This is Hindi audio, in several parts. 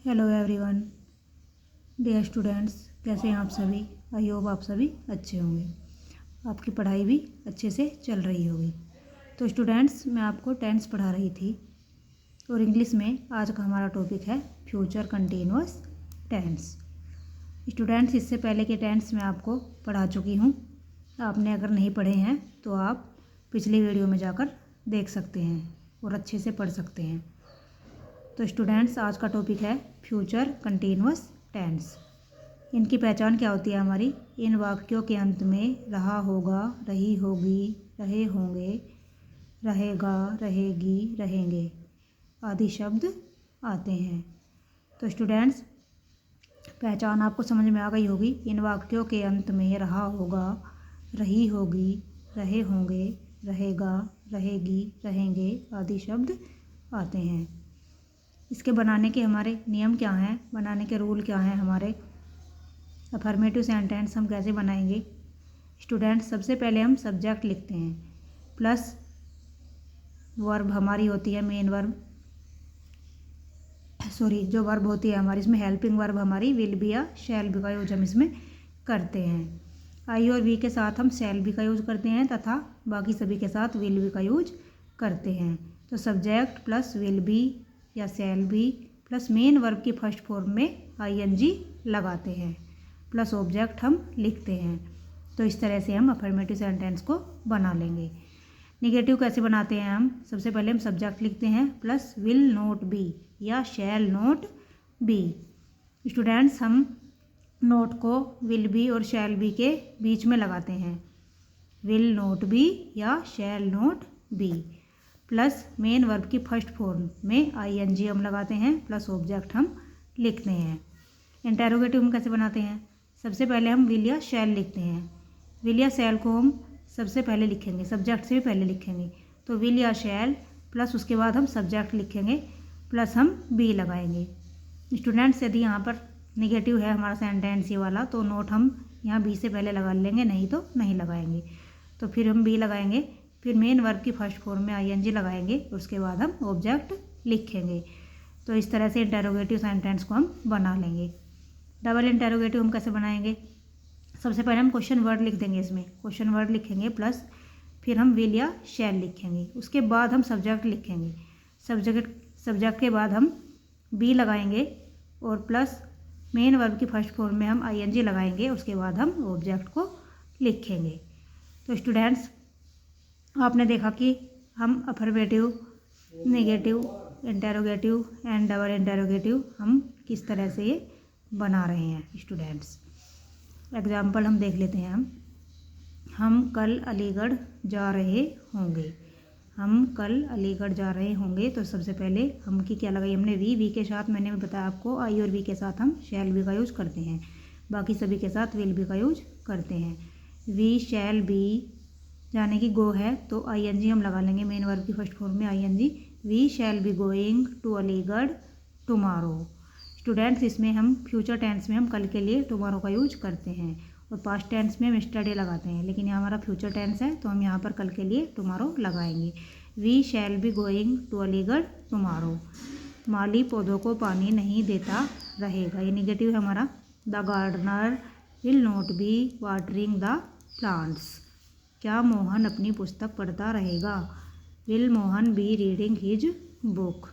हेलो एवरीवन, डियर स्टूडेंट्स, कैसे हैं आप सभी। आई होप आप सभी अच्छे होंगे, आपकी पढ़ाई भी अच्छे से चल रही होगी। तो स्टूडेंट्स, मैं आपको टेंस पढ़ा रही थी और इंग्लिश में आज का हमारा टॉपिक है फ्यूचर कंटिन्यूअस टेंस। स्टूडेंट्स, इससे पहले के टेंस मैं आपको पढ़ा चुकी हूँ। आपने अगर नहीं पढ़े हैं तो आप पिछली वीडियो में जाकर देख सकते हैं और अच्छे से पढ़ सकते हैं। तो स्टूडेंट्स, आज का टॉपिक है फ्यूचर कंटिन्यूअस टेंस। इनकी पहचान क्या होती है हमारी। इन वाक्यों के अंत में रहा होगा, रही होगी, रहे होंगे, रहेगा, रहेगी, रहेंगे आदि शब्द आते हैं। तो स्टूडेंट्स, पहचान आपको समझ में आ गई होगी। इन वाक्यों के अंत में रहा होगा, रही होगी, रहे होंगे, रहेगा, रहेगी, रहेंगे आदि शब्द आते हैं। इसके बनाने के हमारे नियम क्या हैं, बनाने के रूल क्या हैं हमारे। अफर्मेटिव सेंटेंस हम कैसे बनाएंगे। स्टूडेंट्स, सबसे पहले हम सब्जेक्ट लिखते हैं, प्लस वर्ब हमारी होती है मेन वर्ब, जो वर्ब होती है हमारी, इसमें हेल्पिंग वर्ब हमारी विल बी या शैल बी का यूज हम इसमें करते हैं। आई और वी के साथ हम शैल बी का यूज करते हैं तथा बाकी सभी के साथ विल बी का यूज करते हैं। तो सब्जेक्ट प्लस विल बी या shall be plus main verb की फर्स्ट फॉर्म में आईएनजी लगाते हैं, प्लस ऑब्जेक्ट हम लिखते हैं। तो इस तरह से हम अफर्मेटिव सेंटेंस को बना लेंगे। निगेटिव कैसे बनाते हैं हम। सबसे पहले हम सब्जेक्ट लिखते हैं प्लस विल नॉट बी या शैल नॉट बी। स्टूडेंट्स, हम नोट को विल बी और शैल बी के बीच में लगाते हैं। विल नॉट बी या shall not be plus main verb की फर्स्ट फॉर्म में आईएनजी हम लगाते हैं, प्लस ऑब्जेक्ट हम लिखते हैं। इंटेरोगेटिव हम कैसे बनाते हैं। सबसे पहले हम विल या शैल लिखते हैं। विल या शैल को हम सबसे पहले लिखेंगे, सब्जेक्ट से भी पहले लिखेंगे। तो विल या शैल प्लस उसके बाद हम सब्जेक्ट लिखेंगे, प्लस हम बी लगाएंगे। स्टूडेंट्स, यदि यहाँ पर निगेटिव है हमारा सेंटेंस ये वाला, तो नोट हम यहाँ बी से पहले लगा लेंगे, नहीं तो नहीं लगाएंगे। तो फिर हम बी लगाएंगे, फिर मेन वर्ब की फर्स्ट फॉर्म में आईएनजी लगाएंगे, उसके बाद हम ऑब्जेक्ट लिखेंगे। तो इस तरह से इंटेरोगेटिव सेंटेंस को हम बना लेंगे। डबल इंटेरोगेटिव हम कैसे बनाएंगे। सबसे पहले हम क्वेश्चन वर्ड लिख देंगे, इसमें क्वेश्चन वर्ड लिखेंगे, प्लस फिर हम विल या शैल लिखेंगे, उसके बाद हम सब्जेक्ट लिखेंगे। सब्जेक्ट के बाद हम बी लगाएंगे और प्लस मेन वर्ब की फर्स्ट फॉर्म में हम आईएनजी लगाएंगे, उसके बाद हम ऑब्जेक्ट को लिखेंगे। तो स्टूडेंट्स, आपने देखा कि हम affirmative, negative, interrogative and double interrogative हम किस तरह से ये बना रहे हैं। स्टूडेंट्स, एग्जाम्पल हम देख लेते हैं। हम कल अलीगढ़ जा रहे होंगे। हम कल अलीगढ़ जा रहे होंगे। तो सबसे पहले हम की क्या लगाई हमने, वी के साथ मैंने बताया आपको आई और वी के साथ हम शैल बी का यूज करते हैं, बाकी सभी के साथ विल बी का यूज करते हैं। वी शैल बी जाने की गो है तो आईएनजी हम लगा लेंगे, मेन वर्ब की फर्स्ट फॉर्म में ING. We shall be going to Aligarh tomorrow. Students, इसमें हम फ्यूचर टेंस में हम कल के लिए टुमारो का यूज करते हैं और पास्ट टेंस में हम यस्टरडे लगाते हैं, लेकिन यहाँ हमारा फ्यूचर टेंस है तो हम यहाँ पर कल के लिए टुमारो लगाएंगे। We shall be going to Aligarh tomorrow. माली पौधों को पानी नहीं देता रहेगा, ये निगेटिव है हमारा। The gardener will not be watering the plants. क्या मोहन अपनी पुस्तक पढ़ता रहेगा। Will Mohan be reading his book.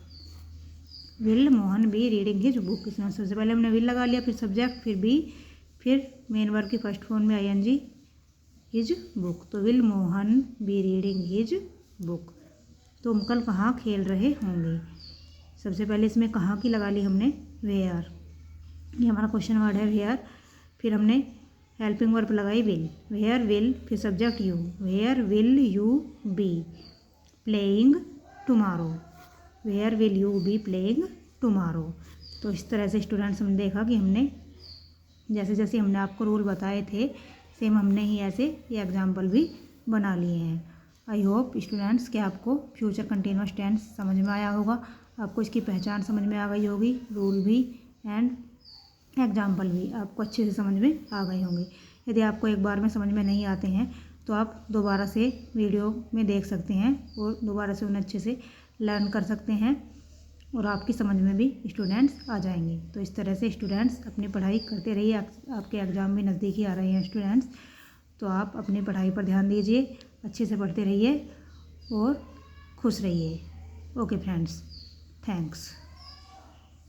Will Mohan be reading his book. इसमें सबसे पहले हमने विल लगा लिया, फिर सब्जेक्ट, फिर बी, फिर मेन वर्ब की फर्स्ट फॉर्म में आईएनजी हिज बुक। तो will Mohan be reading his book. तो हम कल कहाँ खेल रहे होंगे। सबसे पहले इसमें कहाँ की लगा ली हमने, वेयर, ये हमारा क्वेश्चन वर्ड है वेयर। फिर हमने हेल्पिंग वर्ब लगाई विल, वेयर विल, फिर subject you, where will you be playing tomorrow. Where will you be playing tomorrow. तो इस तरह से स्टूडेंट्स हमने देखा कि हमने जैसे जैसे हमने आपको रूल बताए थे, सेम हमने ही ऐसे ये एग्जाम्पल भी बना लिए हैं। आई होप स्टूडेंट्स कि आपको फ्यूचर कंटिन्यूअस टेंस समझ में आया होगा, आपको इसकी पहचान समझ में आ गई होगी, रूल भी एंड एग्जाम्पल भी आपको अच्छे से समझ में आ गए होंगे। यदि आपको एक बार में समझ में नहीं आते हैं तो आप दोबारा से वीडियो में देख सकते हैं और दोबारा से उन्हें अच्छे से लर्न कर सकते हैं। और आपकी समझ में भी स्टूडेंट्स आ जाएंगे। तो इस तरह से स्टूडेंट्स अपनी पढ़ाई करते रहिए। आपके एग्ज़ाम भी नज़दीक ही आ रहे हैं स्टूडेंट्स, तो आप अपनी पढ़ाई पर ध्यान दीजिए, अच्छे से पढ़ते रहिए और खुश रहिए। Okay friends, thanks.